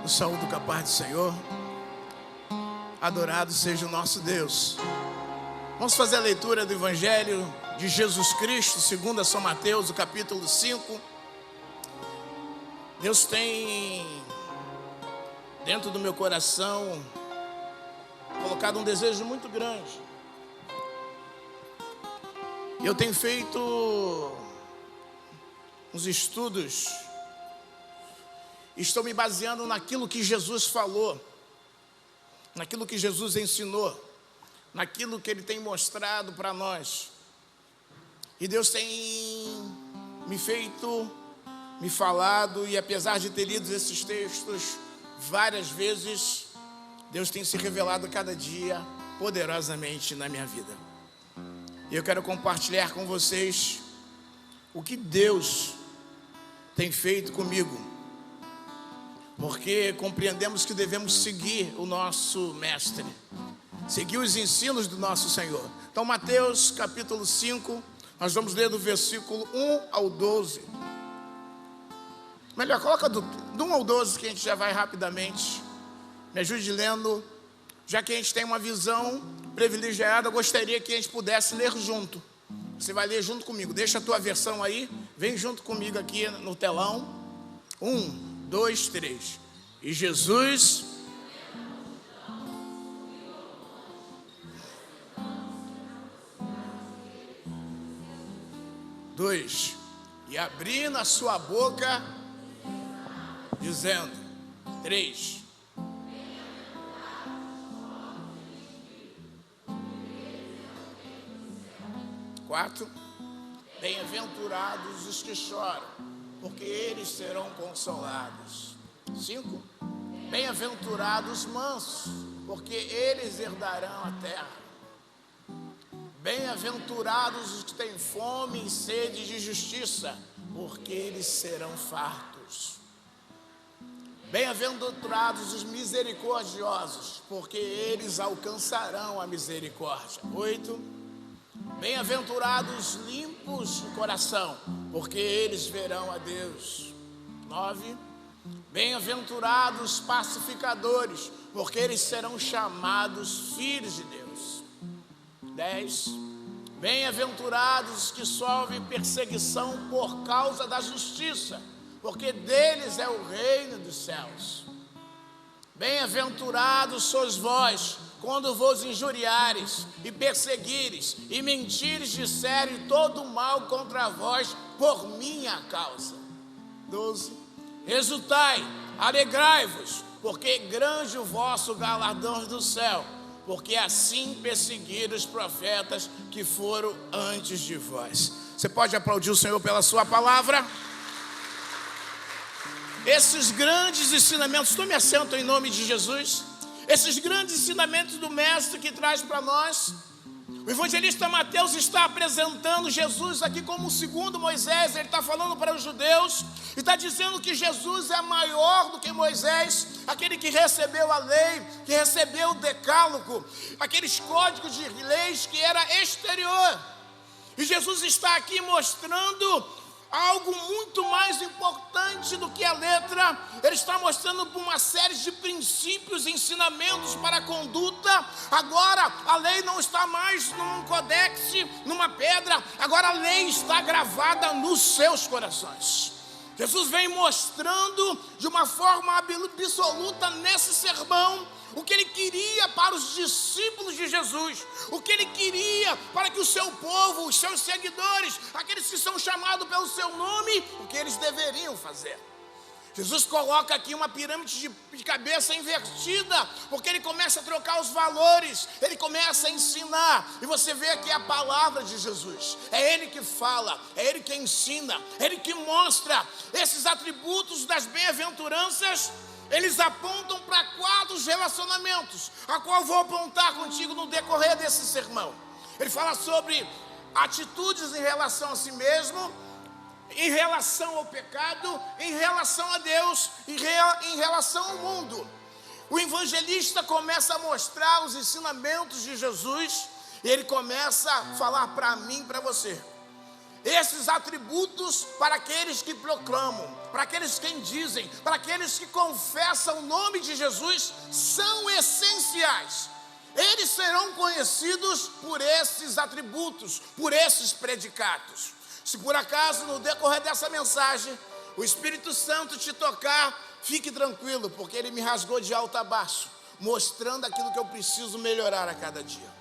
O saúdo com a paz do Senhor. Adorado seja o nosso Deus. Vamos fazer a leitura do Evangelho de Jesus Cristo, segundo São Mateus, o capítulo 5. Deus tem dentro do meu coração colocado um desejo muito grande. Eu tenho feito uns estudos, estou me baseando naquilo que Jesus falou, naquilo que Jesus ensinou, naquilo que Ele tem mostrado para nós. E Deus tem me falado, e apesar de ter lido esses textos várias vezes, Deus tem se revelado cada dia poderosamente na minha vida. E eu quero compartilhar com vocês o que Deus tem feito comigo, porque compreendemos que devemos seguir o nosso Mestre, seguir os ensinos do nosso Senhor. Então, Mateus capítulo 5, nós vamos ler do versículo 1 ao 12. Melhor, coloca do 1 ao 12 que a gente já vai rapidamente. Me ajude lendo, já que a gente tem uma visão privilegiada, eu gostaria que a gente pudesse ler junto. Você vai ler junto comigo, deixa a tua versão aí, vem junto comigo aqui no telão. 1, 2, 3. E Jesus dois, e abrindo a sua boca, dizendo. 3. Quatro, bem-aventurados os que choram, porque eles serão consolados. 5, bem-aventurados os mansos, porque eles herdarão a terra. Bem-aventurados os que têm fome e sede de justiça, porque eles serão fartos. Bem-aventurados os misericordiosos, porque eles alcançarão a misericórdia. 8, bem-aventurados limpos de coração, porque eles verão a Deus. 9, bem-aventurados pacificadores, porque eles serão chamados filhos de Deus. 10, bem-aventurados que sofrem perseguição por causa da justiça, porque deles é o reino dos céus. Bem-aventurados sois vós, quando vos injuriares e perseguires e mentires, disserem todo mal contra vós por minha causa. 12, exultai, alegrai-vos, porque grande o vosso galardão do céu, porque assim perseguiram os profetas que foram antes de vós. Você pode aplaudir o Senhor pela sua palavra? Esses grandes ensinamentos, tome assento em nome de Jesus. Esses grandes ensinamentos do Mestre que traz para nós, o evangelista Mateus está apresentando Jesus aqui como o segundo Moisés. Ele está falando para os judeus e está dizendo que Jesus é maior do que Moisés, aquele que recebeu a lei, que recebeu o decálogo, aqueles códigos de leis que era exterior. E Jesus está aqui mostrando algo muito mais importante do que a letra. Ele está mostrando uma série de princípios e ensinamentos para a conduta. Agora a lei não está mais num codex, numa pedra. Agora a lei está gravada nos seus corações. Jesus vem mostrando de uma forma absoluta nesse sermão o que Ele queria para os discípulos de Jesus, o que Ele queria para que o seu povo, os seus seguidores, aqueles que são chamados pelo seu nome, o que eles deveriam fazer. Jesus coloca aqui uma pirâmide de cabeça invertida, porque Ele começa a trocar os valores, Ele começa a ensinar, e você vê aqui a palavra de Jesus. É Ele que fala, é Ele que ensina, é Ele que mostra esses atributos das bem-aventuranças. Eles apontam para 4 relacionamentos, a qual vou apontar contigo no decorrer desse sermão. Ele fala sobre atitudes em relação a si mesmo, em relação ao pecado, em relação a Deus, em relação ao mundo. O evangelista começa a mostrar os ensinamentos de Jesus, e ele começa a falar para mim e para você. Esses atributos para aqueles que proclamam, para aqueles que dizem, para aqueles que confessam o nome de Jesus, são essenciais. Eles serão conhecidos por esses atributos, por esses predicados. Se por acaso no decorrer dessa mensagem o Espírito Santo te tocar, fique tranquilo, porque Ele me rasgou de alto a baixo, mostrando aquilo que eu preciso melhorar a cada dia.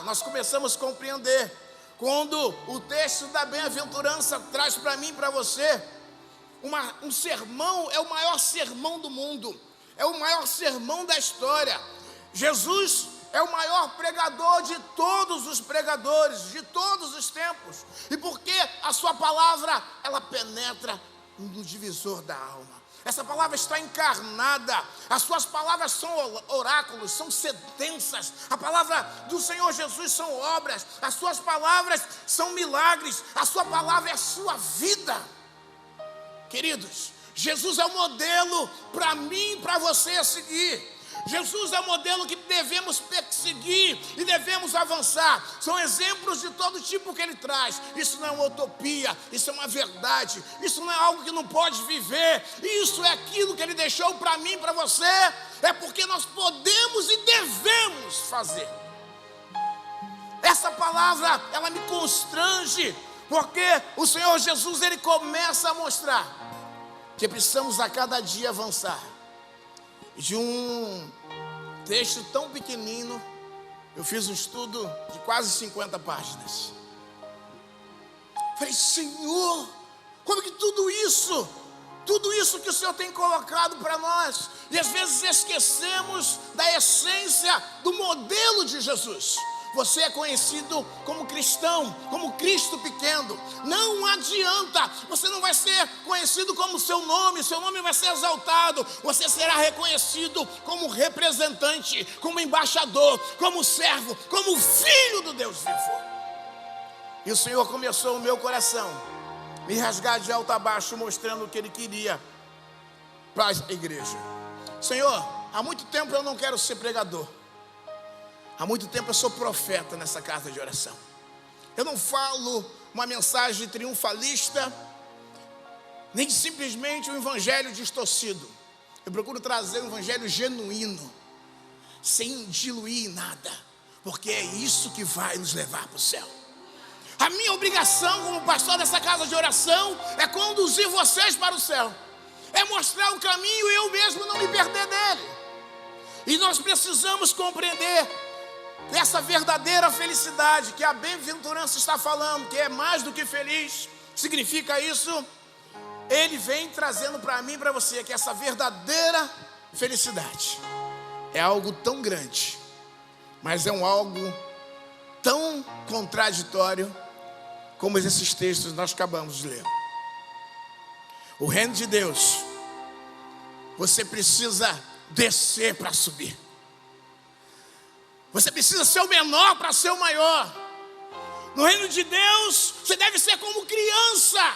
Nós começamos a compreender quando o texto da bem-aventurança traz para mim e para você um sermão, é o maior sermão do mundo, é o maior sermão da história. Jesus é o maior pregador de todos os pregadores, de todos os tempos. E porque a sua palavra, ela penetra no divisor da alma. Essa palavra está encarnada. As suas palavras são oráculos, são sentenças. A palavra do Senhor Jesus são obras. As suas palavras são milagres. A sua palavra é a sua vida. Queridos, Jesus é o modelo para mim e para você seguir. Jesus é o modelo que devemos perseguir e devemos avançar. São exemplos de todo tipo que Ele traz. Isso não é uma utopia, isso é uma verdade. Isso não é algo que não pode viver. Isso é aquilo que Ele deixou para mim e para você. É porque nós podemos e devemos fazer. Essa palavra, ela me constrange, porque o Senhor Jesus, Ele começa a mostrar que precisamos a cada dia avançar. De um texto tão pequenino, eu fiz um estudo de quase 50 páginas. Falei, Senhor, como que tudo isso que o Senhor tem colocado para nós, e às vezes esquecemos da essência do modelo de Jesus. Você é conhecido como cristão, como Cristo pequeno. Não adianta, você não vai ser conhecido como seu nome vai ser exaltado. Você será reconhecido como representante, como embaixador, como servo, como filho do Deus vivo. E o Senhor começou o meu coração me rasgar de alto a baixo, mostrando o que Ele queria para a igreja. Senhor, há muito tempo eu não quero ser pregador. Há muito tempo eu sou profeta nessa casa de oração. Eu não falo uma mensagem triunfalista, nem simplesmente um evangelho distorcido. Eu procuro trazer um evangelho genuíno, sem diluir em nada, porque é isso que vai nos levar para o céu. A minha obrigação como pastor dessa casa de oração é conduzir vocês para o céu, é mostrar o caminho e eu mesmo não me perder dele. E nós precisamos compreender essa verdadeira felicidade que a bem-aventurança está falando, que é mais do que feliz. Significa isso? Ele vem trazendo para mim e para você que essa verdadeira felicidade é algo tão grande, mas é algo tão contraditório como esses textos que nós acabamos de ler. O reino de Deus, você precisa descer para subir. Você precisa ser o menor para ser o maior. No reino de Deus, você deve ser como criança.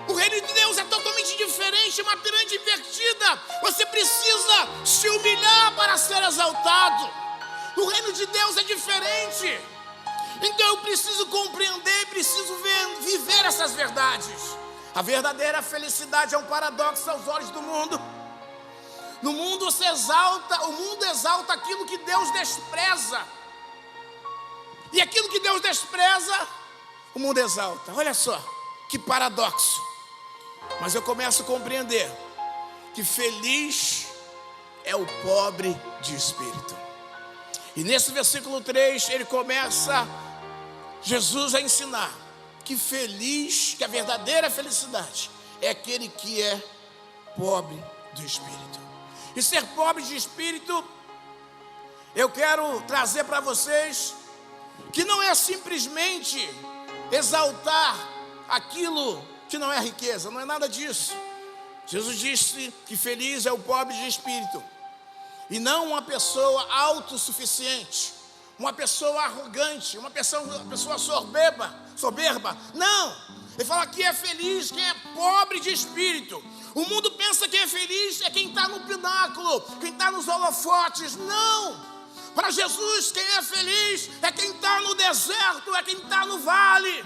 O reino de Deus é totalmente diferente, uma pirâmide invertida. Você precisa se humilhar para ser exaltado. O reino de Deus é diferente. Então eu preciso compreender, preciso viver essas verdades. A verdadeira felicidade é um paradoxo aos olhos do mundo. No mundo se exalta, o mundo exalta aquilo que Deus despreza. E aquilo que Deus despreza, o mundo exalta. Olha só, que paradoxo. Mas eu começo a compreender que feliz é o pobre de espírito. E nesse versículo 3, ele começa Jesus a ensinar que feliz, que a verdadeira felicidade é aquele que é pobre do espírito. E ser pobre de espírito, eu quero trazer para vocês que não é simplesmente exaltar aquilo que não é riqueza, não é nada disso. Jesus disse que feliz é o pobre de espírito, e não uma pessoa autossuficiente, uma pessoa arrogante, uma pessoa soberba. Não, ele fala que é feliz quem é pobre de espírito. O mundo pensa que é feliz é quem está no pináculo, quem está nos holofotes. Não, Para Jesus, quem é feliz é quem está no deserto, é quem está no vale.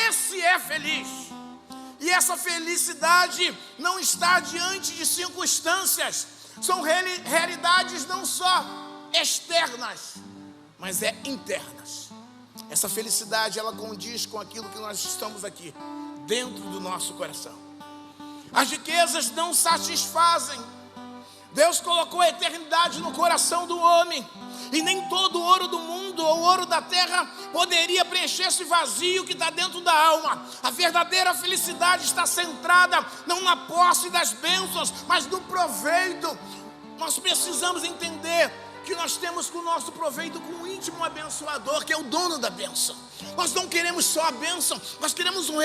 Esse é feliz. E essa felicidade não está diante de circunstâncias. São realidades não só externas, mas internas. Essa felicidade, ela condiz com aquilo que nós estamos aqui, dentro do nosso coração. As riquezas não satisfazem. Deus colocou a eternidade no coração do homem. E nem todo o ouro do mundo ou o ouro da terra poderia preencher esse vazio que está dentro da alma. A verdadeira felicidade está centrada não na posse das bênçãos, mas no proveito. Nós precisamos entender que nós temos com o nosso proveito com o íntimo abençoador, que é o dono da bênção. Nós não queremos só a bênção, nós queremos um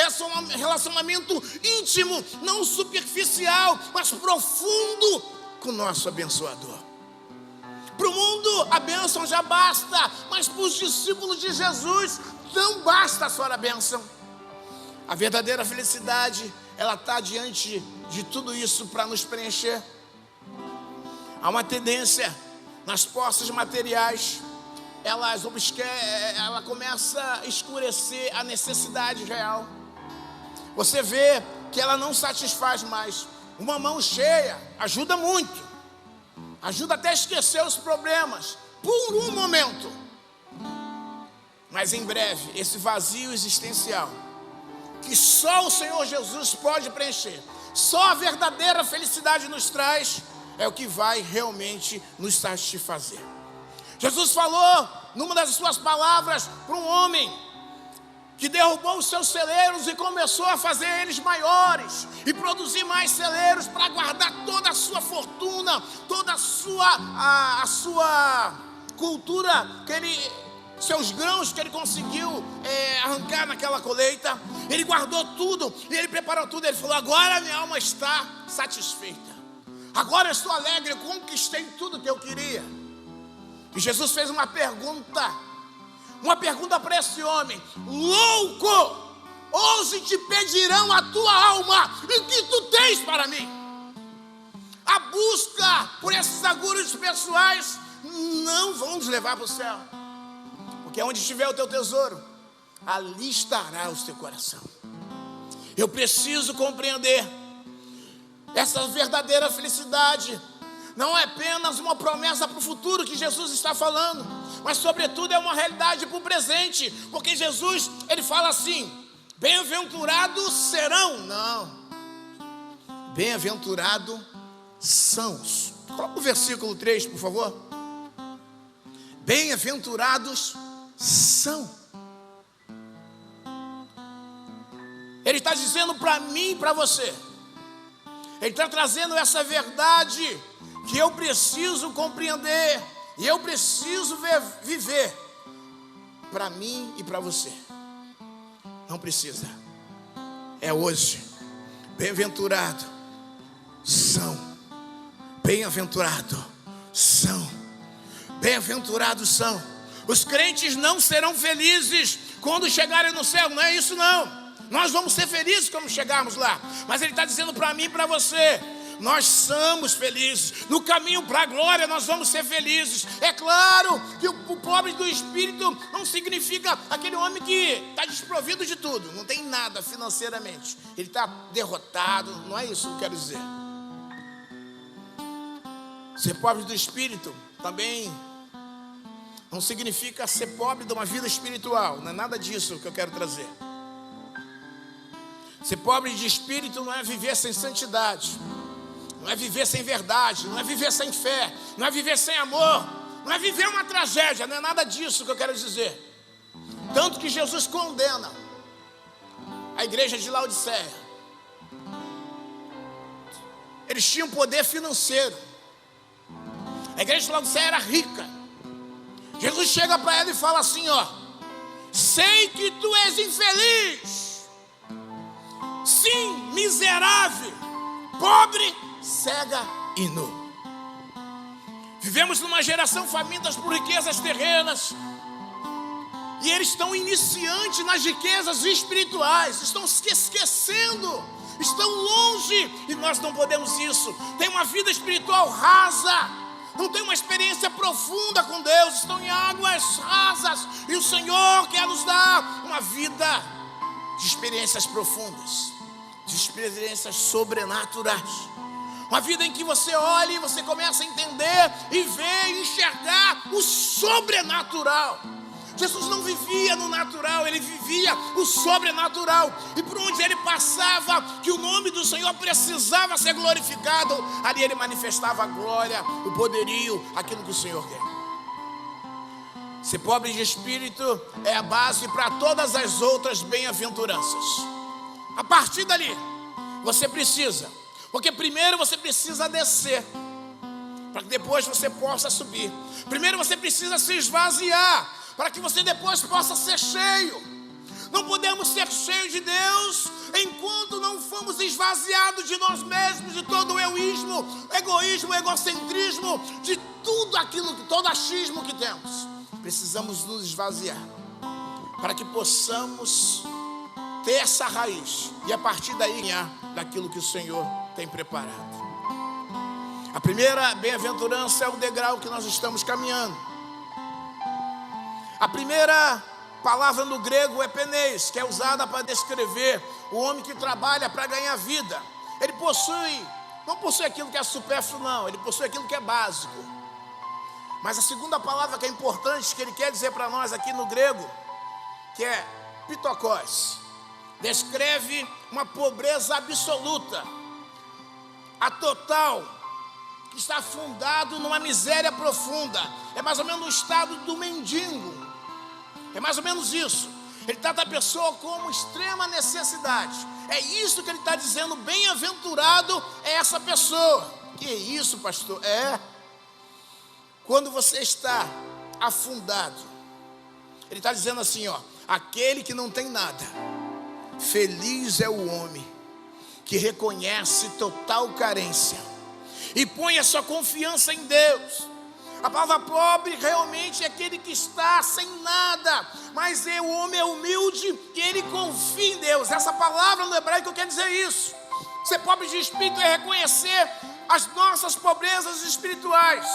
relacionamento íntimo, não superficial, mas profundo com o nosso abençoador. Para o mundo a bênção já basta, mas para os discípulos de Jesus não basta só a bênção. A verdadeira felicidade, ela está diante de tudo isso para nos preencher. Há uma tendência nas posses materiais, ela começa a escurecer a necessidade real. Você vê que ela não satisfaz mais. Uma mão cheia ajuda muito, ajuda até a esquecer os problemas, por um momento. Mas em breve, esse vazio existencial, que só o Senhor Jesus pode preencher, só a verdadeira felicidade nos traz, é o que vai realmente nos satisfazer. Jesus falou, numa das suas palavras, para um homem que derrubou os seus celeiros e começou a fazer eles maiores e produzir mais celeiros para guardar toda a sua fortuna, toda a sua cultura, seus grãos que ele conseguiu arrancar naquela colheita. Ele guardou tudo e ele preparou tudo. Ele falou: agora minha alma está satisfeita, agora eu estou alegre, eu conquistei tudo que eu queria. E Jesus fez uma pergunta para esse homem: louco, hoje te pedirão a tua alma, e o que tu tens para mim? A busca por esses agulhos pessoais não vão nos levar para o céu, porque onde estiver o teu tesouro, ali estará o teu coração. Eu preciso compreender essa verdadeira felicidade. Não é apenas uma promessa para o futuro que Jesus está falando, mas sobretudo é uma realidade para o presente, porque Jesus, ele fala assim: bem-aventurados serão, não, bem-aventurados são. Coloca o versículo 3, por favor. Bem-aventurados são. Ele está dizendo para mim e para você, ele está trazendo essa verdade que eu preciso compreender e eu preciso viver para mim e para você. Não precisa, é hoje. Bem-aventurado são, bem-aventurado são, bem-aventurados são. Os crentes não serão felizes quando chegarem no céu, não é isso não. Nós vamos ser felizes quando chegarmos lá, mas ele está dizendo para mim e para você: nós somos felizes, no caminho para a glória nós vamos ser felizes. É claro que o pobre do espírito não significa aquele homem que está desprovido de tudo, não tem nada financeiramente, ele está derrotado, não é isso que eu quero dizer. Ser pobre do espírito também não significa ser pobre de uma vida espiritual, não é nada disso que eu quero trazer. Ser pobre de espírito não é viver sem santidade, não é viver sem verdade, não é viver sem fé, não é viver sem amor, não é viver uma tragédia, não é nada disso que eu quero dizer. Tanto que Jesus condena a igreja de Laodiceia. Eles tinham poder financeiro, a igreja de Laodiceia era rica. Jesus chega para ela e fala assim: ó, sei que tu és infeliz, sim, miserável, pobre, cega e nu. Vivemos numa geração faminta por riquezas terrenas, e eles estão iniciantes nas riquezas espirituais, estão se esquecendo, estão longe, e nós não podemos isso. Tem uma vida espiritual rasa, não têm uma experiência profunda com Deus, estão em águas rasas, e o Senhor quer nos dar uma vida de experiências profundas, de experiências sobrenaturais. Uma vida em que você olha e você começa a entender e ver e enxergar o sobrenatural. Jesus não vivia no natural, ele vivia o sobrenatural. E por onde ele passava, que o nome do Senhor precisava ser glorificado, ali ele manifestava a glória, o poderio, aquilo que o Senhor quer. Ser pobre de espírito é a base para todas as outras bem-aventuranças. A partir dali, você precisa, porque primeiro você precisa descer, para que depois você possa subir. Primeiro você precisa se esvaziar, para que você depois possa ser cheio. Não podemos ser cheios de Deus enquanto não fomos esvaziados de nós mesmos, de todo o egoísmo, egocentrismo, de tudo aquilo, todo achismo que temos. Precisamos nos esvaziar, para que possamos ter essa raiz, e a partir daí ganhar daquilo que o Senhor tem preparado. A primeira bem-aventurança é o degrau que nós estamos caminhando. A primeira palavra no grego é penês, que é usada para descrever o homem que trabalha para ganhar vida. Ele não possui aquilo que é supérfluo, não, ele possui aquilo que é básico. Mas a segunda palavra que é importante, que ele quer dizer para nós aqui no grego, que é pitokos, descreve uma pobreza absoluta, a total, que está afundado numa miséria profunda. É mais ou menos o estado do mendigo. É mais ou menos isso. Ele trata a pessoa como extrema necessidade. É isso que ele está dizendo. Bem-aventurado é essa pessoa. Que é isso, pastor? É quando você está afundado. Ele está dizendo assim, ó: aquele que não tem nada, feliz é o homem que reconhece total carência e põe a sua confiança em Deus. A palavra pobre realmente é aquele que está sem nada, mas o homem é humilde e ele confia em Deus. Essa palavra no hebraico quer dizer isso. Ser pobre de espírito é reconhecer as nossas pobrezas espirituais.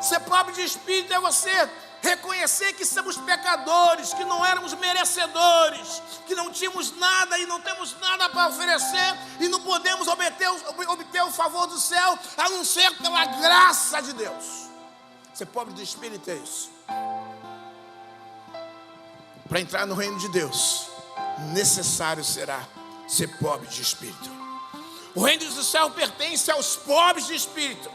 Ser pobre de espírito é você reconhecer que somos pecadores, que não éramos merecedores, que não tínhamos nada e não temos nada para oferecer e não podemos obter o favor do céu, a não ser pela graça de Deus. Ser pobre de espírito é isso. Para entrar no reino de Deus, necessário será ser pobre de espírito. O reino do céu pertence aos pobres de espírito.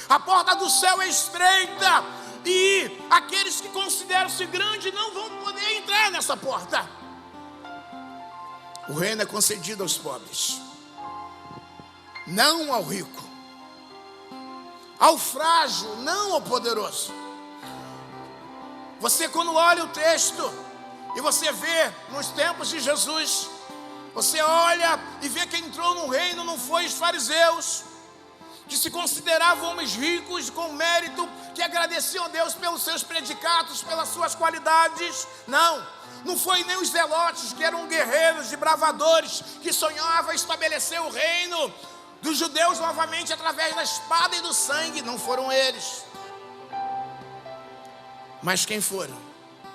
A porta do céu é estreita e aqueles que consideram-se grandes não vão poder entrar nessa porta. O reino é concedido aos pobres, não ao rico, ao frágil, não ao poderoso. Você, quando olha o texto e você vê nos tempos de Jesus, você olha e vê que entrou no reino não foi os fariseus, que se consideravam homens ricos com mérito, que agradeciam a Deus pelos seus predicados, pelas suas qualidades. Não foi nem os zelotes, que eram guerreiros e bravadores, que sonhavam estabelecer o reino dos judeus novamente através da espada e do sangue. Não foram eles. Mas quem foram?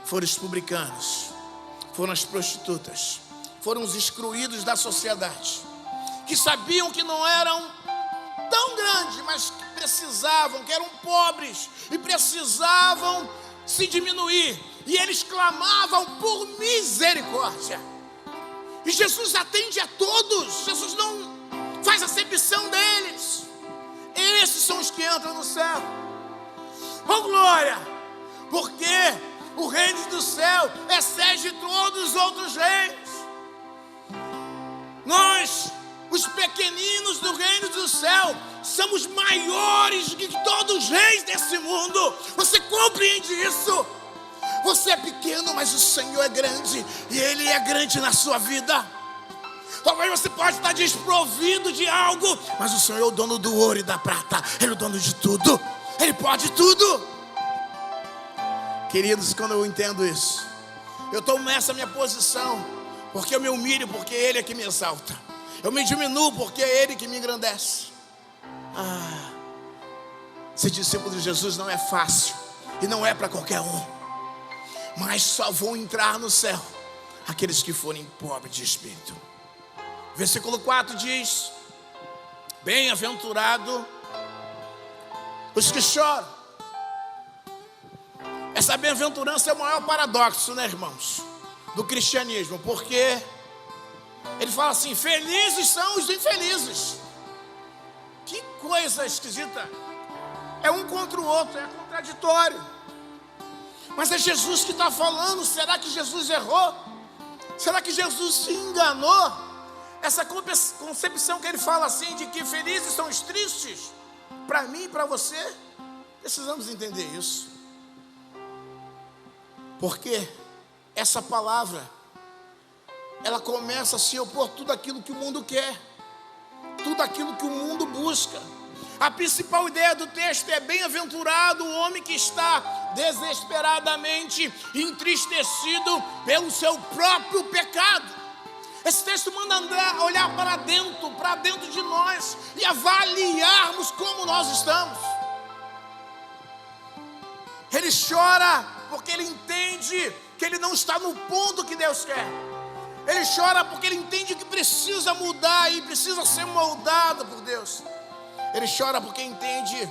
Foram os publicanos, foram as prostitutas, foram os excluídos da sociedade, que sabiam que não eram tão grandes, mas que precisavam, que eram pobres e precisavam se diminuir, e eles clamavam por misericórdia. E Jesus atende a todos. Jesus não faz acepção deles. Esses são os que entram no céu. Oh glória! Porque o reino do céu excede todos os outros reinos. Nós, os pequeninos do reino do céu, somos maiores do que todos os reis desse mundo. Você compreende isso? Você é pequeno, mas o Senhor é grande, e Ele é grande na sua vida. Talvez você pode estar desprovido de algo, mas o Senhor é o dono do ouro e da prata. Ele é o dono de tudo. Ele pode tudo. Queridos, quando eu entendo isso, eu tomo essa minha posição, porque eu me humilho, porque Ele é que me exalta. Eu me diminuo, porque é Ele que me engrandece. Ser discípulo de Jesus não é fácil e não é para qualquer um, mas só vão entrar no céu aqueles que forem pobres de espírito. Versículo 4 diz: bem-aventurado os que choram. Essa bem-aventurança é o maior paradoxo, né, irmãos, do cristianismo, porque ele fala assim: felizes são os infelizes. Que coisa esquisita. É um contra o outro, é contraditório. Mas é Jesus que está falando. Será que Jesus errou? Será que Jesus se enganou? Essa concepção que ele fala assim, de que felizes são os tristes, para mim e para você, precisamos entender isso. Porque essa palavra, ela começa a se opor a tudo aquilo que o mundo quer, tudo aquilo que o mundo busca. A principal ideia do texto é: bem-aventurado o homem que está desesperadamente entristecido pelo seu próprio pecado. Esse texto manda André olhar para dentro de nós e avaliarmos como nós estamos. Ele chora porque ele entende que ele não está no ponto que Deus quer. Ele chora porque ele entende que precisa mudar e precisa ser moldado por Deus. Ele chora porque entende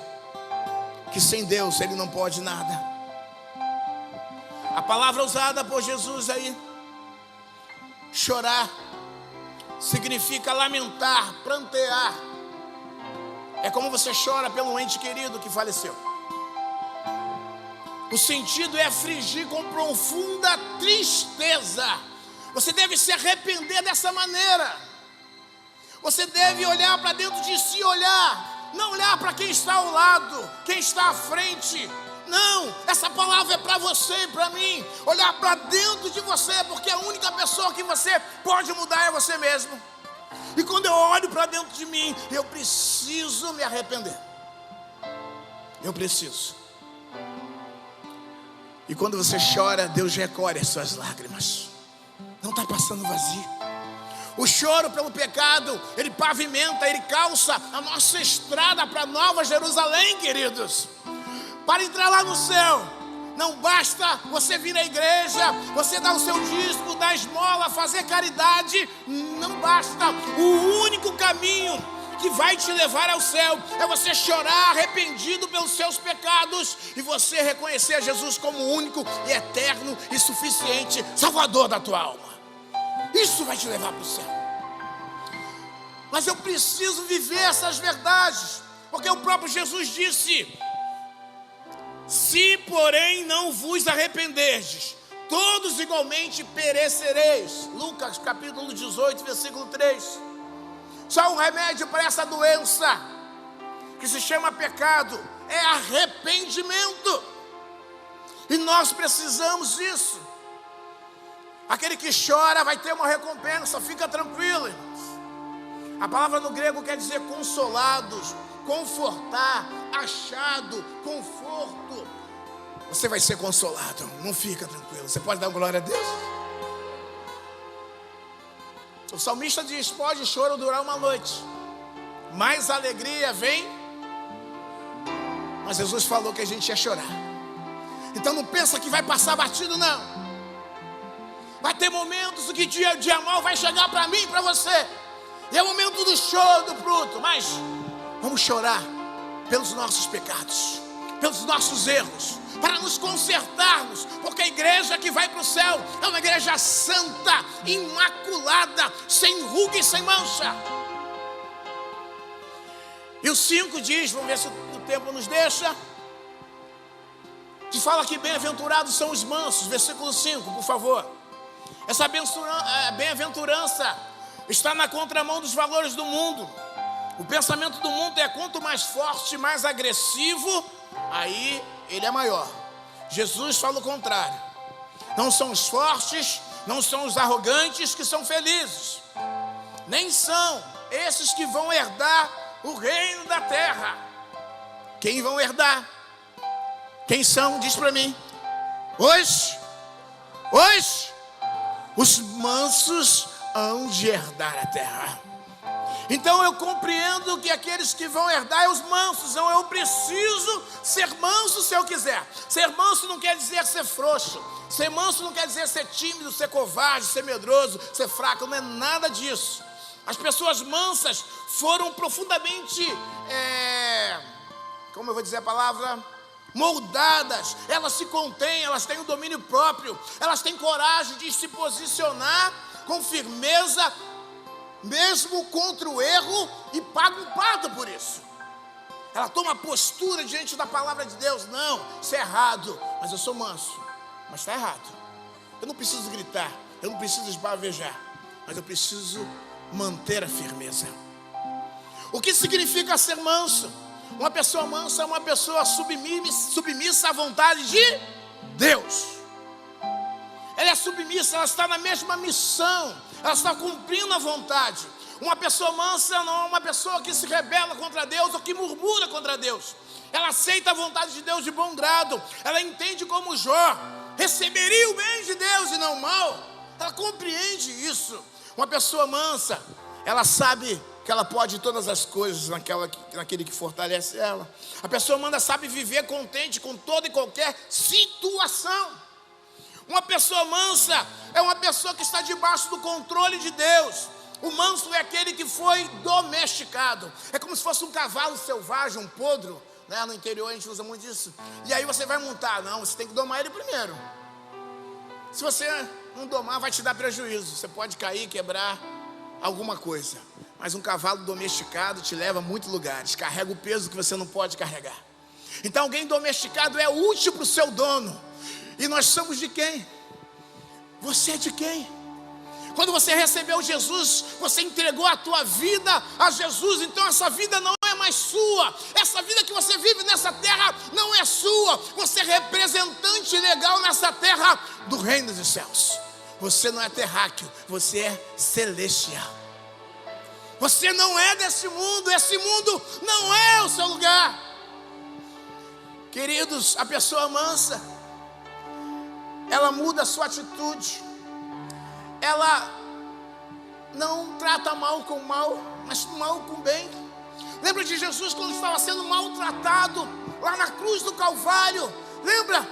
que sem Deus ele não pode nada. A palavra usada por Jesus aí, chorar, significa lamentar, prantear. É como você chora pelo ente querido que faleceu. O sentido é afligir com profunda tristeza. Você deve se arrepender dessa maneira. Você deve olhar para dentro de si, não olhar para quem está ao lado, quem está à frente. Não, essa palavra é para você e para mim. Olhar para dentro de você, porque a única pessoa que você pode mudar é você mesmo. E quando eu olho para dentro de mim, eu preciso me arrepender. Eu preciso. E quando você chora, Deus recolhe as suas lágrimas. Não está passando vazio. O choro pelo pecado, ele pavimenta, ele calça a nossa estrada para Nova Jerusalém, queridos. Para entrar lá no céu, não basta você vir à igreja, você dar o seu dízimo, dar esmola, fazer caridade. Não basta. O único caminho que vai te levar ao céu é você chorar arrependido pelos seus pecados e você reconhecer Jesus como o único e eterno e suficiente Salvador da tua alma. Isso vai te levar para o céu. Mas eu preciso viver essas verdades, porque o próprio Jesus disse: se porém não vos arrependerdes, todos igualmente perecereis. Lucas capítulo 18, versículo 3. Só um remédio para essa doença que se chama pecado é arrependimento. E nós precisamos disso. Aquele que chora vai ter uma recompensa, fica tranquilo, irmãos. A palavra no grego quer dizer consolados, confortar, achado, conforto. Você vai ser consolado, não fica tranquilo. Você pode dar glória a Deus? O salmista diz: pode o choro durar uma noite, mas a alegria vem. Mas Jesus falou que a gente ia chorar. Então não pensa que vai passar batido, não. Vai ter momentos que dia mal vai chegar para mim e para você. E é o momento do choro, do pranto. Mas vamos chorar pelos nossos pecados, pelos nossos erros, para nos consertarmos. Porque a igreja que vai para o céu é uma igreja santa, imaculada, sem ruga e sem mancha. E o 5 diz, vamos ver se o tempo nos deixa, que fala que bem-aventurados são os mansos. Versículo 5, por favor. Essa bem-aventurança está na contramão dos valores do mundo. O pensamento do mundo é: quanto mais forte, mais agressivo, aí ele é maior. Jesus fala o contrário. Não são os fortes, não são os arrogantes que são felizes. Nem são esses que vão herdar o reino da terra. Quem vão herdar? Quem são? Diz para mim. Os mansos hão de herdar a terra. Então eu compreendo que aqueles que vão herdar é os mansos. Então eu preciso ser manso se eu quiser. Ser manso não quer dizer ser frouxo. Ser manso não quer dizer ser tímido, ser covarde, ser medroso, ser fraco. Não é nada disso. As pessoas mansas foram profundamente, como eu vou dizer a palavra? Moldadas. Elas se contêm, elas têm o domínio próprio. Elas têm coragem de se posicionar com firmeza, mesmo contra o erro, e paga um pato por isso. Ela toma postura diante da palavra de Deus. Não, isso é errado, mas eu sou manso. Mas está errado. Eu não preciso gritar, eu não preciso esbavejar, mas eu preciso manter a firmeza. O que significa ser manso? Uma pessoa mansa é uma pessoa submissa à vontade de Deus. Ela é submissa, ela está na mesma missão, ela está cumprindo a vontade. Uma pessoa mansa não é uma pessoa que se rebela contra Deus ou que murmura contra Deus. Ela aceita a vontade de Deus de bom grado. Ela entende como Jó receberia o bem de Deus e não o mal. Ela compreende isso. Uma pessoa mansa, ela sabe que ela pode todas as coisas naquele que fortalece ela. A pessoa mansa sabe viver contente com toda e qualquer situação. Uma pessoa mansa é uma pessoa que está debaixo do controle de Deus. O manso é aquele que foi domesticado. É como se fosse um cavalo selvagem, um podro, né? No interior a gente usa muito isso. E aí você vai montar. Não, você tem que domar ele primeiro. Se você não domar, vai te dar prejuízo. Você pode cair, quebrar alguma coisa. Mas um cavalo domesticado te leva a muitos lugares. Carrega o peso que você não pode carregar. Então alguém domesticado é útil para o seu dono. E nós somos de quem? Você é de quem? Quando você recebeu Jesus, você entregou a tua vida a Jesus. Então essa vida não é mais sua. Essa vida que você vive nessa terra não é sua. Você é representante legal nessa terra do reino dos céus. Você não é terráqueo, você é celestial. Você não é desse mundo. Esse mundo não é o seu lugar. Queridos, a pessoa mansa, ela muda a sua atitude. Ela não trata mal com mal, mas mal com bem. Lembra de Jesus quando estava sendo maltratado lá na cruz do Calvário? Lembra?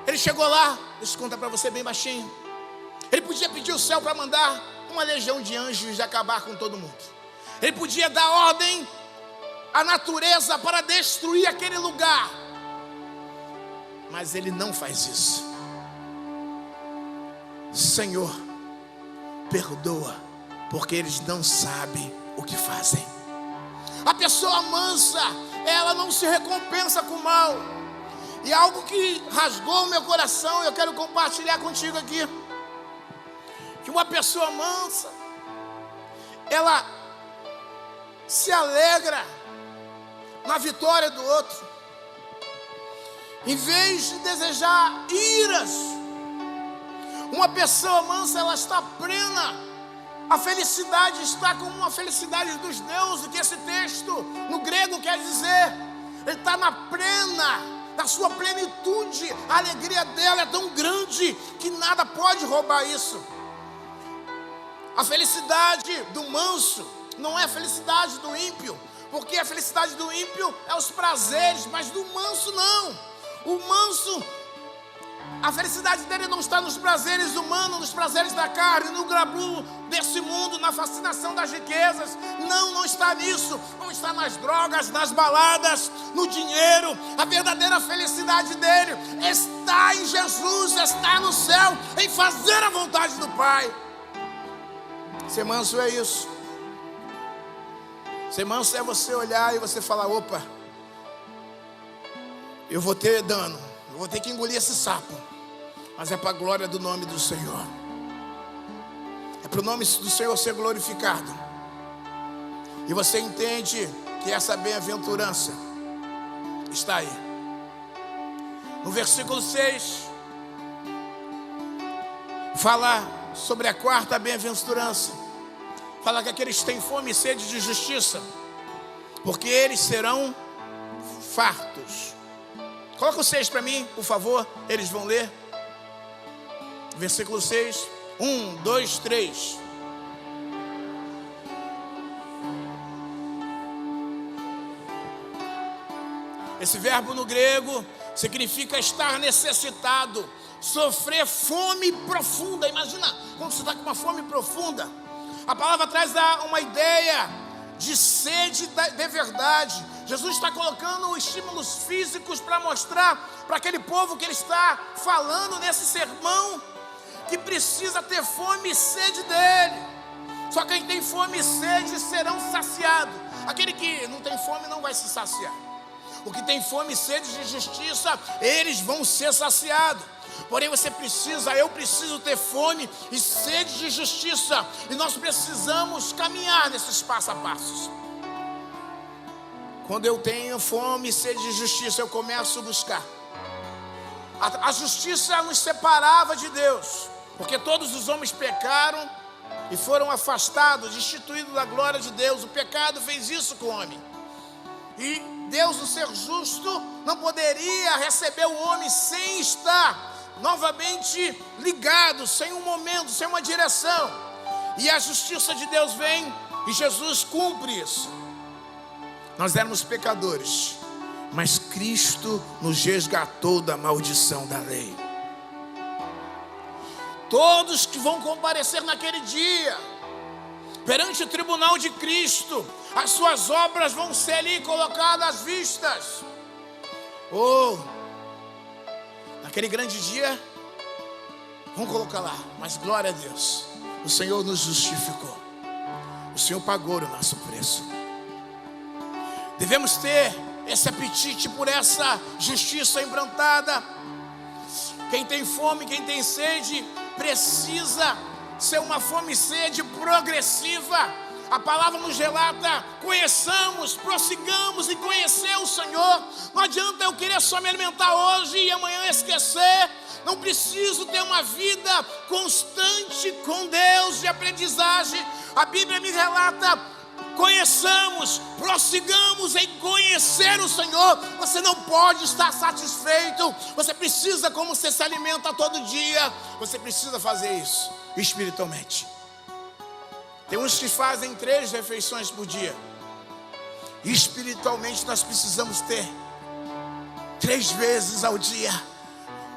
Ele chegou lá, deixa eu contar para você bem baixinho. Ele podia pedir o céu para mandar uma legião de anjos e acabar com todo mundo. Ele podia dar ordem à natureza para destruir aquele lugar. Mas ele não faz isso. Senhor, perdoa, porque eles não sabem o que fazem. A pessoa mansa, ela não se recompensa com o mal. E algo que rasgou o meu coração, eu quero compartilhar contigo aqui. Que uma pessoa mansa, ela se alegra na vitória do outro. Em vez de desejar iras, uma pessoa mansa, ela está plena. A felicidade está como uma felicidade dos deuses, que esse texto no grego quer dizer. Ele está na sua plenitude. A alegria dela é tão grande que nada pode roubar isso. A felicidade do manso não é a felicidade do ímpio, porque a felicidade do ímpio é os prazeres, mas do manso não. O manso, a felicidade dele não está nos prazeres humanos, nos prazeres da carne, no glamour desse mundo, na fascinação das riquezas. Não está nisso. Não está nas drogas, nas baladas, no dinheiro. A verdadeira felicidade dele está em Jesus, está no céu, em fazer a vontade do Pai. Ser manso é isso. Ser manso é você olhar e você falar: opa, eu vou ter dano, eu vou ter que engolir esse sapo, mas é para a glória do nome do Senhor. É para o nome do Senhor ser glorificado. E você entende que essa bem-aventurança está aí. No versículo 6 fala sobre a quarta bem-aventurança. Fala que aqueles que têm fome e sede de justiça, porque eles serão fartos. Coloca o 6 para mim, por favor. Eles vão ler. Versículo 6. 1, 2, 3. Esse verbo no grego significa estar necessitado, sofrer fome profunda. Imagina quando você está com uma fome profunda. A palavra traz uma ideia de sede de verdade. Jesus está colocando estímulos físicos para mostrar para aquele povo que ele está falando nesse sermão que precisa ter fome e sede dele. Só quem tem fome e sede serão saciados. Aquele que não tem fome não vai se saciar. O que tem fome e sede de justiça, eles vão ser saciados. Porém eu preciso ter fome e sede de justiça. E nós precisamos caminhar nesses passo a passos. Quando eu tenho fome e sede de justiça, eu começo a buscar. A justiça nos separava de Deus, porque todos os homens pecaram e foram afastados, destituídos da glória de Deus. O pecado fez isso com o homem. E Deus, no ser justo, não poderia receber o homem sem estar novamente ligado, sem um momento, sem uma direção. E a justiça de Deus vem e Jesus cumpre isso. Nós éramos pecadores, mas Cristo nos resgatou da maldição da lei. Todos que vão comparecer naquele dia perante o tribunal de Cristo, as suas obras vão ser ali colocadas às vistas. Naquele grande dia, vamos colocar lá, mas glória a Deus, o Senhor nos justificou, o Senhor pagou o nosso preço. Devemos ter esse apetite por essa justiça implantada. Quem tem fome, quem tem sede, precisa ser uma fome e sede progressiva. A palavra nos relata: conheçamos, prossigamos em conhecer o Senhor. Não adianta eu querer só me alimentar hoje e amanhã esquecer. Não preciso ter uma vida constante com Deus de aprendizagem. A Bíblia me relata: conheçamos, prossigamos em conhecer o Senhor. Você não pode estar satisfeito. Você precisa, como você se alimenta todo dia, você precisa fazer isso espiritualmente. Tem uns que fazem 3 refeições por dia. Espiritualmente nós precisamos ter 3 vezes ao dia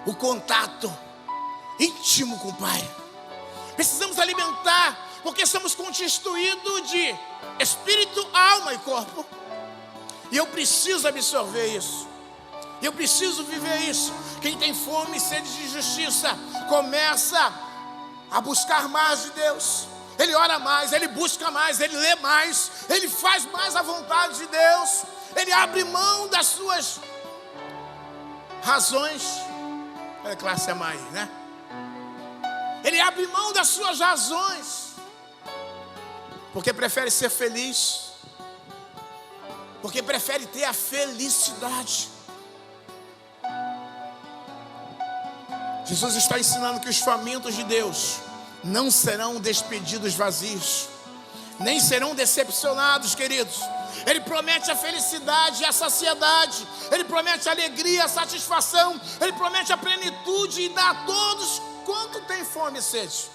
o contato íntimo com o Pai. Precisamos alimentar, porque somos constituídos de espírito, alma e corpo. E eu preciso absorver isso. Eu preciso viver isso. Quem tem fome e sede de justiça começa a buscar mais de Deus. Ele ora mais, ele busca mais, ele lê mais, ele faz mais a vontade de Deus. Ele abre mão das suas razões. Olha a classe a mais, né? Ele abre mão das suas razões, porque prefere ser feliz, porque prefere ter a felicidade. Jesus está ensinando que os famintos de Deus não serão despedidos vazios, nem serão decepcionados, queridos. Ele promete a felicidade e a saciedade. Ele promete a alegria, a satisfação. Ele promete a plenitude e dá a todos quanto tem fome e sede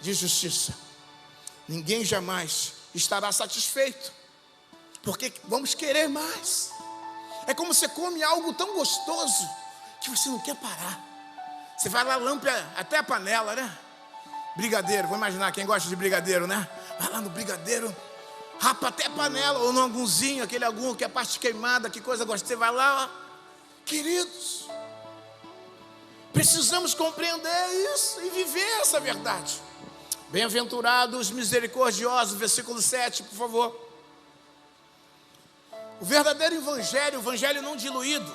de justiça. Ninguém jamais estará satisfeito, porque vamos querer mais. É como você come algo tão gostoso que você não quer parar. Você vai lá, lambe até a panela, né? Brigadeiro, vou imaginar quem gosta de brigadeiro, né? Vai lá no brigadeiro, rapa até a panela, ou no angunzinho, aquele angu que é a parte queimada, que coisa gostosa. Você vai lá, ó. Queridos, precisamos compreender isso e viver essa verdade. Bem-aventurados misericordiosos, versículo 7, por favor. O verdadeiro evangelho, o evangelho não diluído,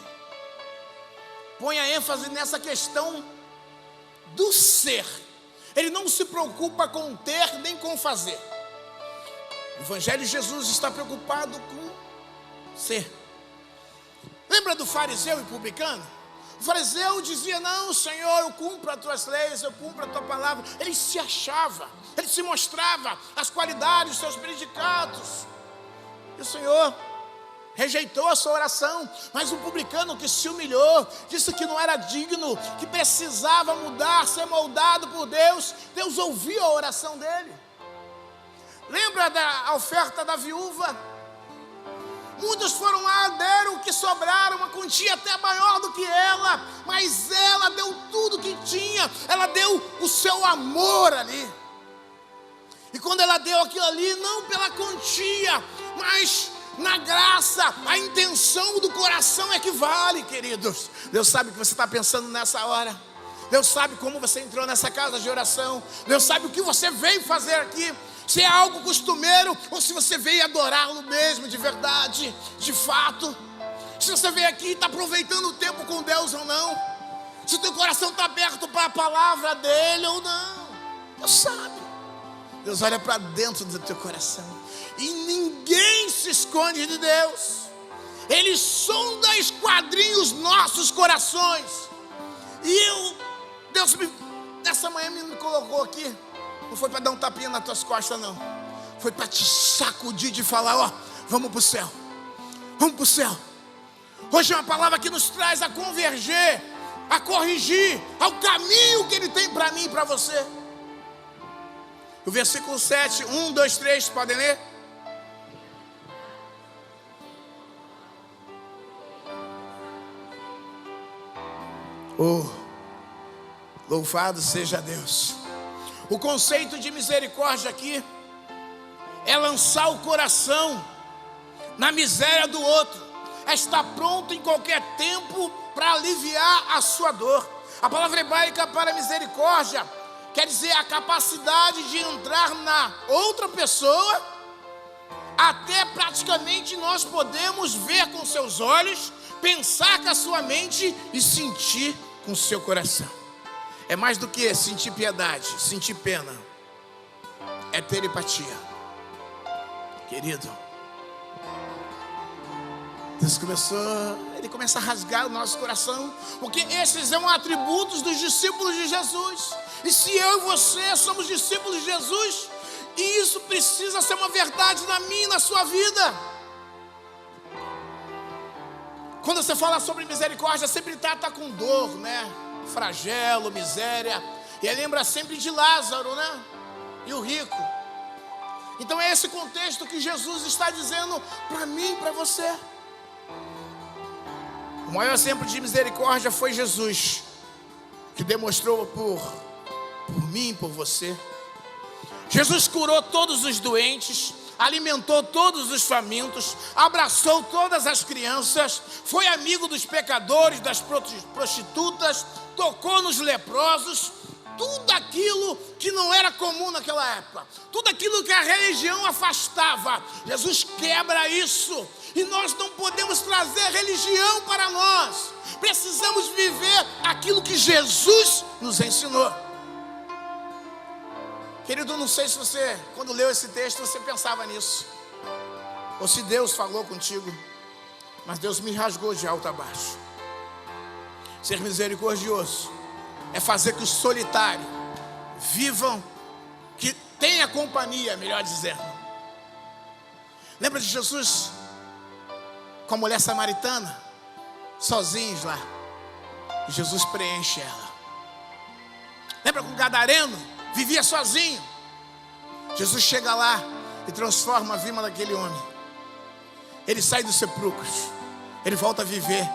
põe a ênfase nessa questão do ser. Ele não se preocupa com ter nem com fazer. O evangelho de Jesus está preocupado com ser. Lembra do fariseu e publicano? O fariseu dizia: não, Senhor, eu cumpro as tuas leis, eu cumpro a tua palavra. Ele se achava, ele se mostrava as qualidades dos seus predicados. E o Senhor rejeitou a sua oração. Mas o publicano, que se humilhou, disse que não era digno, que precisava mudar, ser moldado por Deus. Deus ouviu a oração dele. Lembra da oferta da viúva? Muitos foram lá, deram o que sobrara, uma quantia até maior do que ela, mas ela deu tudo que tinha, ela deu o seu amor ali. E quando ela deu aquilo ali, não pela quantia, mas na graça, a intenção do coração é que vale, queridos. Deus sabe o que você está pensando nessa hora. Deus sabe como você entrou nessa casa de oração. Deus sabe o que você veio fazer aqui. Se é algo costumeiro ou se você veio adorá-lo mesmo, de verdade, de fato. Se você veio aqui e está aproveitando o tempo com Deus ou não. Se o teu coração está aberto para a palavra dele ou não. Deus sabe. Deus olha para dentro do teu coração. E ninguém se esconde de Deus. Ele sonda, esquadrinha os nossos corações. E Deus nessa manhã me colocou aqui. Não foi para dar um tapinha nas tuas costas, não. Foi para te sacudir de falar, ó, vamos para o céu. Vamos para o céu. Hoje é uma palavra que nos traz a converger, a corrigir ao caminho que Ele tem para mim e para você. O versículo 7, 1, 2, 3, podem ler? Oh, louvado seja Deus. O conceito de misericórdia aqui é lançar o coração na miséria do outro, é estar pronto em qualquer tempo para aliviar a sua dor. A palavra hebraica para misericórdia quer dizer a capacidade de entrar na outra pessoa, até praticamente nós podemos ver com seus olhos, pensar com a sua mente e sentir com o seu coração. É mais do que sentir piedade, sentir pena. É ter empatia. Querido, Deus Ele começa a rasgar o nosso coração, porque esses são atributos dos discípulos de Jesus. E se eu e você somos discípulos de Jesus, isso precisa ser uma verdade na minha e na sua vida. Quando você fala sobre misericórdia, sempre trata com dor, né? Flagelo, miséria. E aí lembra sempre de Lázaro, né? E o rico. Então é esse contexto que Jesus está dizendo para mim e para você. O maior exemplo de misericórdia foi Jesus, que demonstrou por mim e por você. Jesus curou todos os doentes, alimentou todos os famintos, abraçou todas as crianças, foi amigo dos pecadores, das prostitutas, tocou nos leprosos. Tudo aquilo que não era comum naquela época, tudo aquilo que a religião afastava, Jesus quebra isso. E nós não podemos trazer religião para nós. Precisamos viver aquilo que Jesus nos ensinou. Querido, não sei se você, quando leu esse texto, você pensava nisso, ou se Deus falou contigo, mas Deus me rasgou de alto a baixo. Ser misericordioso é fazer que os solitários vivam, que tenha companhia, melhor dizendo. Lembra de Jesus com a mulher samaritana, sozinhos lá, e Jesus preenche ela. Lembra com o gadareno, vivia sozinho. Jesus chega lá e transforma a vida daquele homem. Ele sai dos sepulcros, ele volta a viver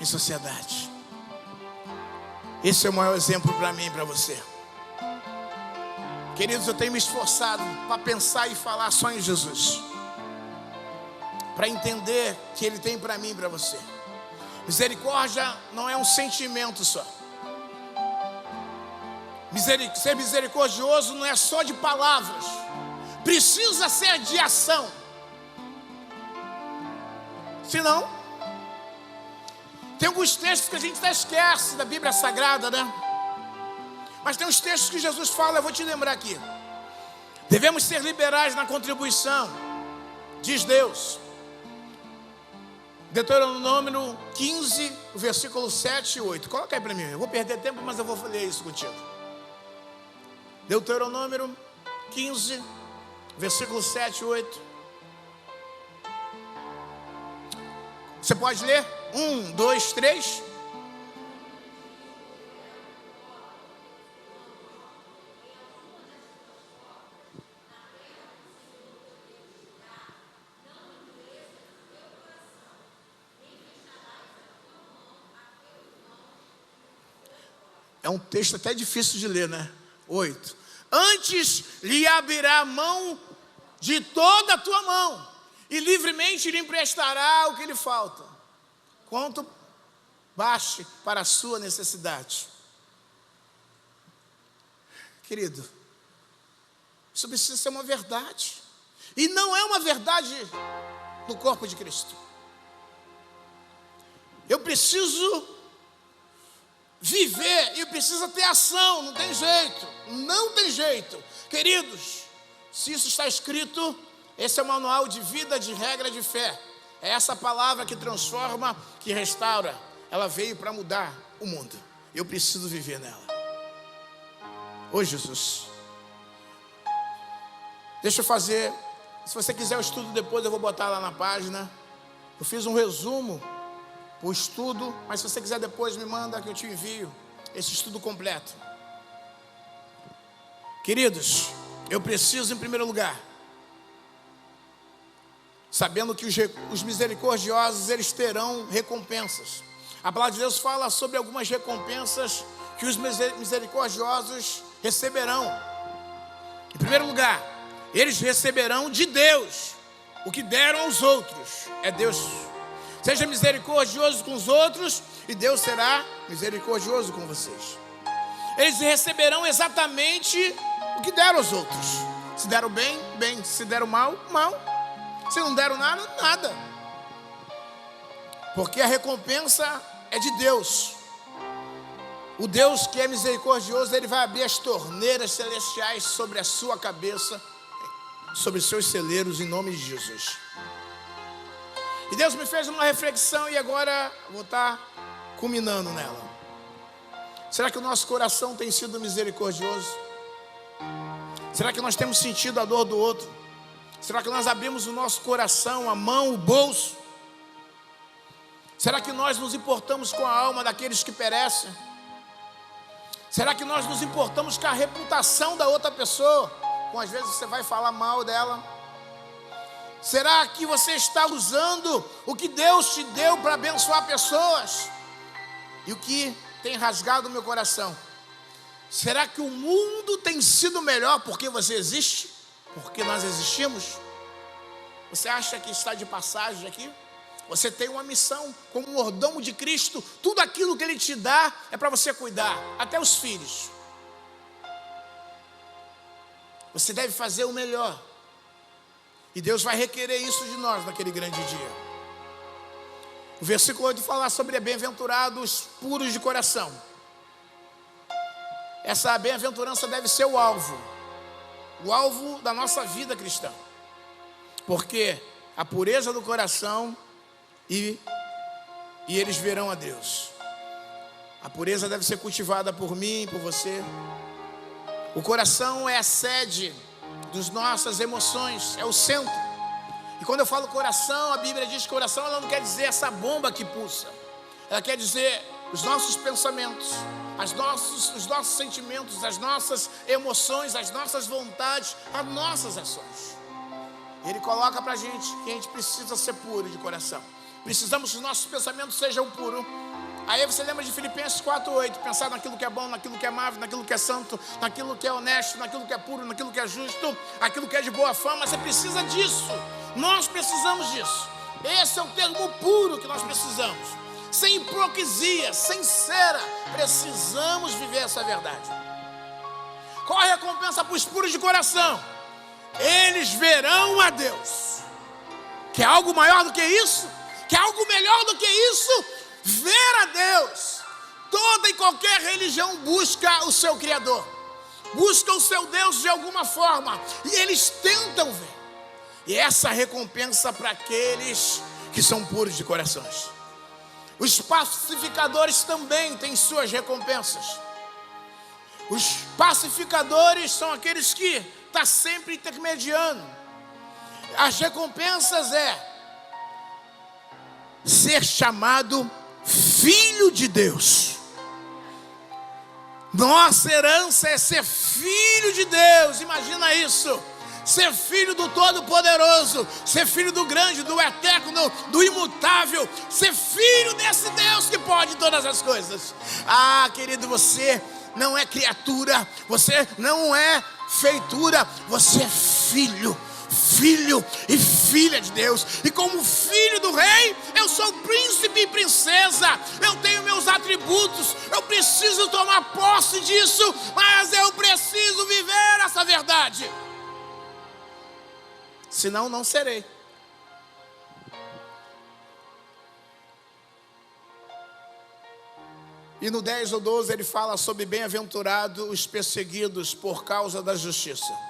em sociedade. Esse é o maior exemplo para mim e para você. Queridos, eu tenho me esforçado para pensar e falar só em Jesus, para entender que Ele tem para mim e para você. Misericórdia não é um sentimento só. Ser misericordioso não é só de palavras, precisa ser de ação. Senão, tem alguns textos que a gente até esquece da Bíblia Sagrada, né? Mas tem uns textos que Jesus fala, eu vou te lembrar aqui. Devemos ser liberais na contribuição, diz Deus. Deuteronômio 15, versículo 7 e 8. Coloca aí para mim, eu vou perder tempo, mas eu vou ler isso contigo. Deuteronômio 15, versículo 7 e 8. Você pode ler? 1, 2, 3. É um texto até difícil de ler, né? 8. Antes lhe abrirá a mão de toda a tua mão, e livremente lhe emprestará o que lhe falta, quanto baste para a sua necessidade. Querido, isso precisa ser uma verdade. E não é uma verdade no corpo de Cristo. Eu preciso viver e precisa ter ação, não tem jeito. Não tem jeito. Queridos, se isso está escrito, esse é o manual de vida, de regra de fé. É essa palavra que transforma, que restaura. Ela veio para mudar o mundo. Eu preciso viver nela. Ô Jesus, deixa eu fazer, se você quiser o estudo depois eu vou botar lá na página. Eu fiz um resumo o estudo, mas se você quiser depois me manda que eu te envio esse estudo completo. Queridos, eu preciso em primeiro lugar, sabendo que os misericordiosos eles terão recompensas. A palavra de Deus fala sobre algumas recompensas que os misericordiosos receberão. Em primeiro lugar, eles receberão de Deus o que deram aos outros. É Deus. Seja misericordioso com os outros e Deus será misericordioso com vocês. Eles receberão exatamente o que deram aos outros. Se deram bem, bem. Se deram mal, mal. Se não deram nada, nada. Porque a recompensa é de Deus. O Deus que é misericordioso, Ele vai abrir as torneiras celestiais sobre a sua cabeça, sobre os seus celeiros, em nome de Jesus. E Deus me fez uma reflexão e agora vou estar culminando nela. Será que o nosso coração tem sido misericordioso? Será que nós temos sentido a dor do outro? Será que nós abrimos o nosso coração, a mão, o bolso? Será que nós nos importamos com a alma daqueles que perecem? Será que nós nos importamos com a reputação da outra pessoa? Com às vezes você vai falar mal dela. Será que você está usando o que Deus te deu para abençoar pessoas? E o que tem rasgado o meu coração? Será que o mundo tem sido melhor porque você existe? Porque nós existimos? Você acha que está de passagem aqui? Você tem uma missão como mordomo de Cristo. Tudo aquilo que Ele te dá é para você cuidar, até os filhos. Você deve fazer o melhor. E Deus vai requerer isso de nós naquele grande dia. O versículo 8 fala sobre bem-aventurados puros de coração. Essa bem-aventurança deve ser o alvo da nossa vida cristã. Porque a pureza do coração e eles verão a Deus. A pureza deve ser cultivada por mim, por você. O coração é a sede das nossas emoções, é o centro. E quando eu falo coração, a Bíblia diz que coração ela não quer dizer essa bomba que pulsa. Ela quer dizer os nossos pensamentos, os nossos sentimentos, as nossas emoções, as nossas vontades, as nossas ações. Ele coloca pra gente que a gente precisa ser puro de coração. Precisamos que os nossos pensamentos sejam puros. Aí você lembra de Filipenses 4:8, pensar naquilo que é bom, naquilo que é amável, naquilo que é santo, naquilo que é honesto, naquilo que é puro, naquilo que é justo, aquilo que é de boa fama. Você precisa disso. Nós precisamos disso. Esse é o termo puro que nós precisamos. Sem hipocrisia, sincera. Precisamos viver essa verdade. Qual a recompensa para os puros de coração? Eles verão a Deus. Quer algo maior do que isso? Quer algo melhor do que isso? Ver a Deus. Toda e qualquer religião busca o seu Criador, busca o seu Deus de alguma forma, e eles tentam ver. E essa recompensa para aqueles que são puros de corações. Os pacificadores também têm suas recompensas. Os pacificadores são aqueles que estão sempre intermediando. As recompensas é ser chamado filho de Deus. Nossa herança é ser filho de Deus. Imagina isso. ser filho do Todo-Poderoso, ser filho do grande, do eterno, do imutável, ser filho desse Deus que pode todas as coisas. Ah, querido, você não é criatura, você não é feitura, você é filho e filha de Deus. E como filho do rei, eu sou príncipe e princesa. Eu tenho meus atributos, eu preciso tomar posse disso, mas eu preciso viver essa verdade, senão não serei. E no 10 ou 12 ele fala sobre bem-aventurados os perseguidos por causa da justiça.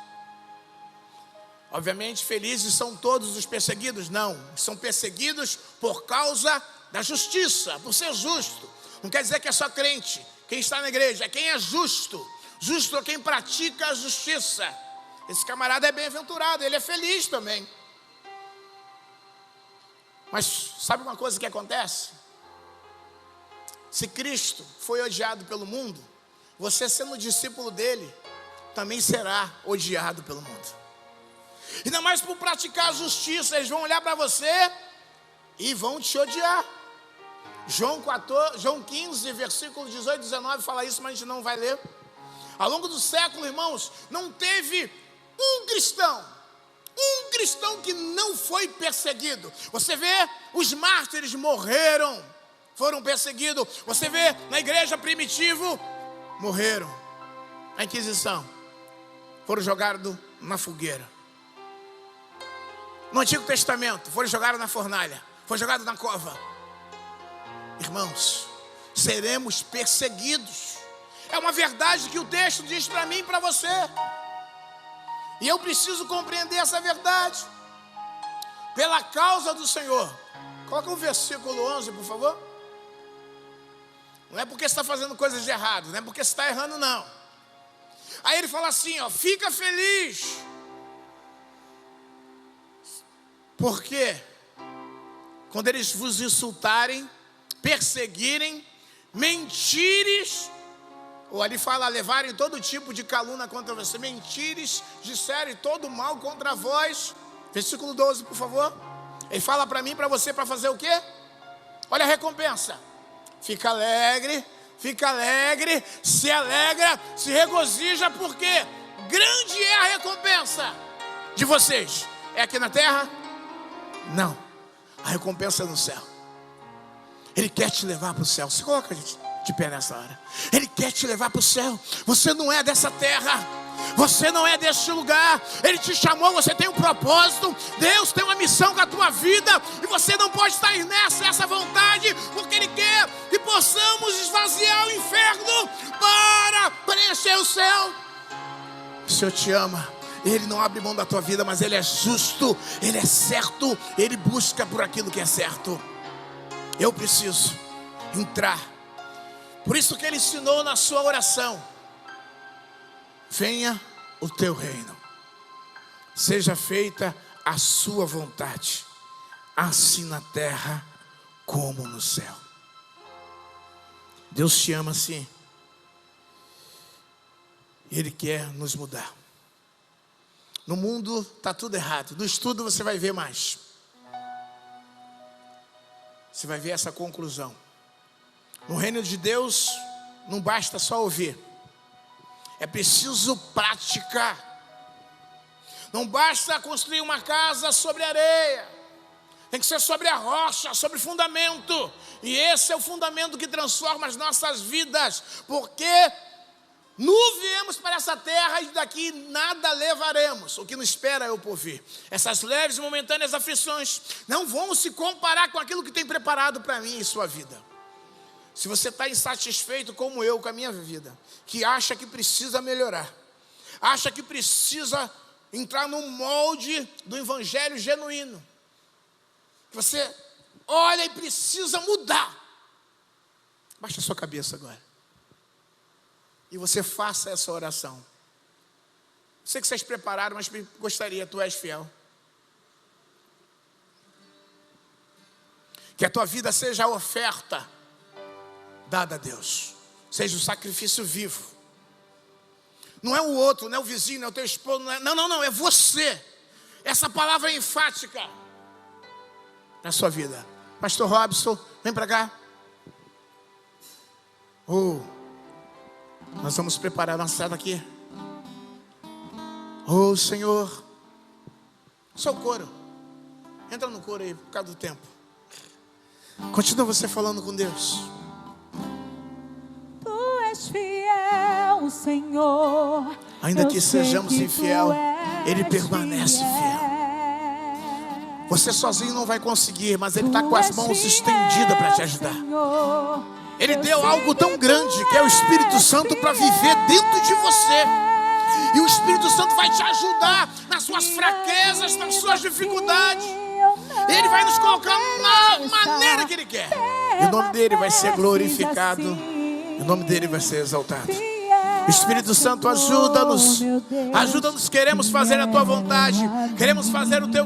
Obviamente felizes são todos os perseguidos? Não, são perseguidos por causa da justiça, por ser justo. Não quer dizer que é só crente, quem está na igreja, é quem é justo. Justo é quem pratica a justiça. Esse camarada é bem-aventurado, ele é feliz também. Mas sabe uma coisa que acontece? Se Cristo foi odiado pelo mundo, você sendo discípulo dele, também será odiado pelo mundo. Ainda mais por praticar a justiça, eles vão olhar para você e vão te odiar. João 15, versículo 18 e 19 fala isso, mas a gente não vai ler. Ao longo do século, irmãos, não teve um cristão que não foi perseguido. Você vê, os mártires morreram, foram perseguidos. Você vê, na igreja primitiva, morreram. A Inquisição, foram jogados na fogueira. No Antigo Testamento, foram jogados na fornalha, foram jogados na cova. Irmãos, seremos perseguidos. É uma verdade que o texto diz para mim e para você. E eu preciso compreender essa verdade. Pela causa do Senhor. Coloca o versículo 11, por favor. Não é porque você está fazendo coisas de errado, não é porque você está errando, não. Aí ele fala assim, ó, fica feliz. Porque quando eles vos insultarem, perseguirem, mentires, ou ali fala, levarem todo tipo de calúnia contra você, mentires, disserem todo mal contra vós. Versículo 12, por favor. Ele fala para mim, para você, para fazer o quê? Olha a recompensa. Fica alegre, se alegra, se regozija, porque grande é a recompensa de vocês. É aqui na terra? Não, a recompensa é no céu. Ele quer te levar para o céu. Se coloca de pé nessa hora. Ele quer te levar para o céu. Você não é dessa terra, você não é deste lugar. Ele te chamou, você tem um propósito. Deus tem uma missão com a tua vida, e você não pode estar nessa vontade, porque Ele quer que possamos esvaziar o inferno para preencher o céu. O Senhor te ama. Ele não abre mão da tua vida, mas Ele é justo, Ele é certo, Ele busca por aquilo que é certo. Eu preciso entrar. Por isso que Ele ensinou na sua oração: venha o teu reino, seja feita a sua vontade, assim na terra como no céu. Deus te ama assim, e Ele quer nos mudar. No mundo está tudo errado. No estudo você vai ver mais. Você vai ver essa conclusão. No reino de Deus não basta só ouvir, é preciso praticar. Não basta construir uma casa sobre areia, tem que ser sobre a rocha, sobre fundamento. E esse é o fundamento que transforma as nossas vidas, porque nu viemos para essa terra e daqui nada levaremos. O que nos espera é o porvir. Essas leves e momentâneas aflições não vão se comparar com aquilo que tem preparado para mim e sua vida. Se você está insatisfeito como eu com a minha vida, que acha que precisa melhorar, acha que precisa entrar no molde do evangelho genuíno, que você olha e precisa mudar, baixa a sua cabeça agora e você faça essa oração. Sei que vocês prepararam, mas gostaria, tu és fiel. Que a tua vida seja a oferta dada a Deus, seja o sacrifício vivo. Não é o outro, não é o vizinho, não é o teu esposo, não, é você. Essa palavra é enfática na sua vida. Pastor Robson, vem para cá. Nós vamos preparar a nossa saída aqui. Senhor. Só o coro. Entra no coro aí, por causa do tempo. Continua você falando com Deus. Tu és fiel, Senhor. Ainda que sejamos infiel, Ele permanece fiel. Você sozinho não vai conseguir, mas Ele está com as mãos estendidas para te ajudar. Ele deu algo tão grande, que é o Espírito Santo, para viver dentro de você. E o Espírito Santo vai te ajudar nas suas fraquezas, nas suas dificuldades. Ele vai nos colocar na maneira que Ele quer. E o nome dEle vai ser glorificado. E o nome dEle vai ser exaltado. Espírito Santo, ajuda-nos. Ajuda-nos, queremos fazer a Tua vontade. Queremos fazer o Teu